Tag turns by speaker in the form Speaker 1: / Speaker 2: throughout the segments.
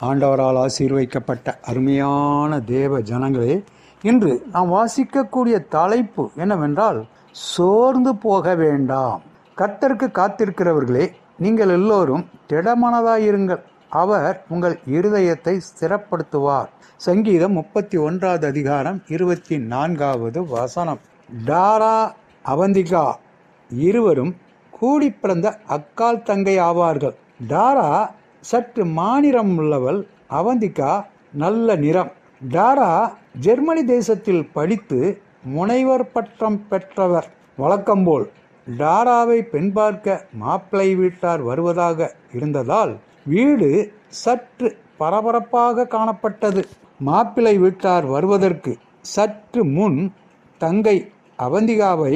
Speaker 1: ஆண்டவரால் ஆசீர்வதிக்கப்பட்ட அருமையான தேவ ஜனங்களே, இன்று நாம் வாசிக்கக்கூடிய தலைப்பு என்னவென்றால், சோர்ந்து போக வேண்டாம். கர்த்தருக்கு காத்திருக்கிறவர்களே, நீங்கள் எல்லோரும் திடமனதாயிருங்கள், அவர் உங்கள் இருதயத்தை ஸ்திரப்படுத்துவார். சங்கீதம் 31 அதிகாரம் 24 வசனம். டாரா அவந்திகா இருவரும் கூடி பிறந்த அக்கால் தங்கை ஆவார்கள். டாரா சற்று மாநிறம் உள்ளவள், அவந்திகா நல்ல நிறம். டாரா ஜெர்மனி தேசத்தில் படித்து முனைவர் பட்டம் பெற்றவர். வழக்கம்போல் டாராவை பெண் பார்க்க மாப்பிள்ளை வீட்டார் வருவதாக இருந்ததால் வீடு சற்று பரபரப்பாக காணப்பட்டது. மாப்பிள்ளை வீட்டார் வருவதற்கு சற்று முன் தங்கை அவந்திகாவை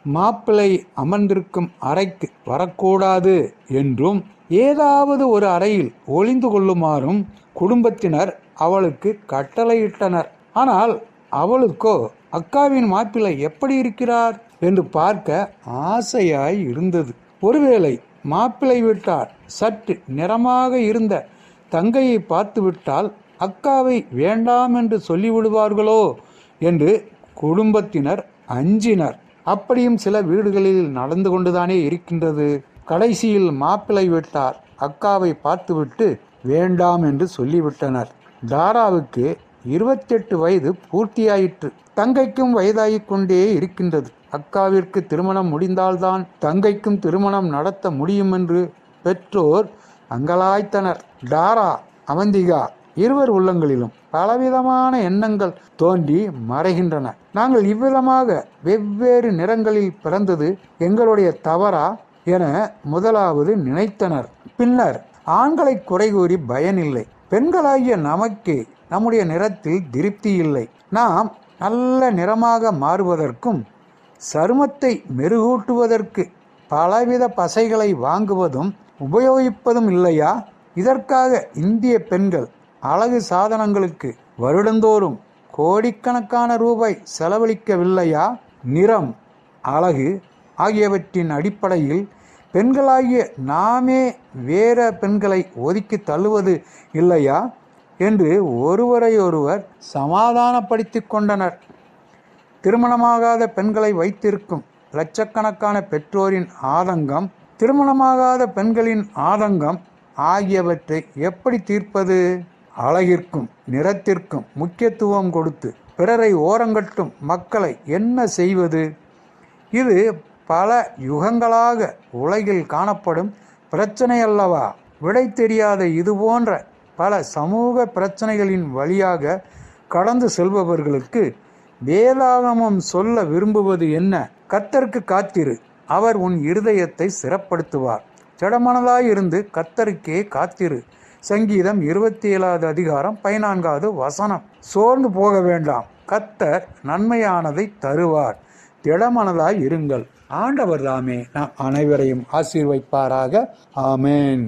Speaker 1: மாப்பிள்ளை அமர்ந்திருக்கும் அறைக்கு வரக்கூடாது என்றும் ஏதாவது ஒரு அறையில் ஒளிந்து கொள்ளுமாறும் குடும்பத்தினர் அவளுக்கு கட்டளையிட்டனர். ஆனால் அவளுக்கோ அக்காவின் மாப்பிள்ளை எப்படி இருக்கிறார் என்று பார்க்க ஆசையாய் இருந்தது. ஒருவேளை மாப்பிள்ளை வீட்டார் சற்று நிறமாக இருந்த தங்கையை பார்த்துவிட்டால் அக்காவை வேண்டாம் என்று சொல்லிவிடுவார்களோ என்று குடும்பத்தினர் அஞ்சினர். அப்படியும் சில வீடுகளில் நடந்து கொண்டுதானே இருக்கின்றது. கடைசியில் மாப்பிள்ளை வீட்டார் அக்காவை பார்த்துவிட்டு வேண்டாம் என்று சொல்லிவிட்டனர். டாராவுக்கு 28 வயது பூர்த்தியாயிற்று. தங்கைக்கும் வயதாகிக் கொண்டே இருக்கின்றது. அக்காவிற்கு திருமணம் முடிந்தால்தான் தங்கைக்கும் திருமணம் நடத்த முடியும் என்று பெற்றோர் அங்கலாய்த்தனர். டாரா அவந்திகா இருவர் உள்ளங்களிலும் பலவிதமான எண்ணங்கள் தோன்றி மறைகின்றன. நாங்கள் இவ்விதமாக வெவ்வேறு நிறங்களில் பிறந்தது எங்களுடைய தவறா என முதலாவது நினைத்தனர். பின்னர் ஆண்களை குறை கூறி பயனில்லை. பெண்களாகிய நமக்கு நம்முடைய நிறத்தில் திருப்தி இல்லை. நாம் நல்ல நிறமாக மாறுவதற்கும் சருமத்தை மெருகூட்டுவதற்கு பலவித பசைகளை வாங்குவதும் உபயோகிப்பதும் இல்லையா? இதற்காக இந்திய பெண்கள் அழகு சாதனங்களுக்கு வருடந்தோறும் கோடிக்கணக்கான ரூபாய் செலவழிக்கவில்லையா? நிறம், அழகு ஆகியவற்றின் அடிப்படையில் பெண்களாகிய நாமே வேற பெண்களை ஒதுக்கி தள்ளுவது இல்லையா என்று ஒருவரையொருவர் சமாதானப்படுத்தி கொண்டனர். திருமணமாகாத பெண்களை வைத்திருக்கும் லட்சக்கணக்கான பெற்றோரின் ஆதங்கம், திருமணமாகாத பெண்களின் ஆதங்கம் ஆகியவற்றை எப்படி தீர்ப்பது? அழகிற்கும் நிறத்திற்கும் முக்கியத்துவம் கொடுத்து பிறரை ஓரங்கட்டும் மக்களை என்ன செய்வது? இது பல யுகங்களாக உலகில் காணப்படும் பிரச்சனை அல்லவா? விடை தெரியாத இது போன்ற பல சமூக பிரச்சனைகளின் வழியாக கடந்து செல்பவர்களுக்கு வேதாகமம் சொல்ல விரும்புவது என்ன? கர்த்தருக்கு காத்திரு, அவர் உன் இருதயத்தை ஸ்திரப்படுத்துவார். திடமனதாயிருந்து கர்த்தருக்கே காத்திரு. சங்கீதம் 27 அதிகாரம் 14 வசனம். சோர்ந்து போக வேண்டாம், கர்த்தர் நன்மையானதை தருவார். திடமனதாய் இருங்கள். ஆண்டவர் தாமே நாம் அனைவரையும் ஆசீர்வதிப்பாராக. ஆமென்.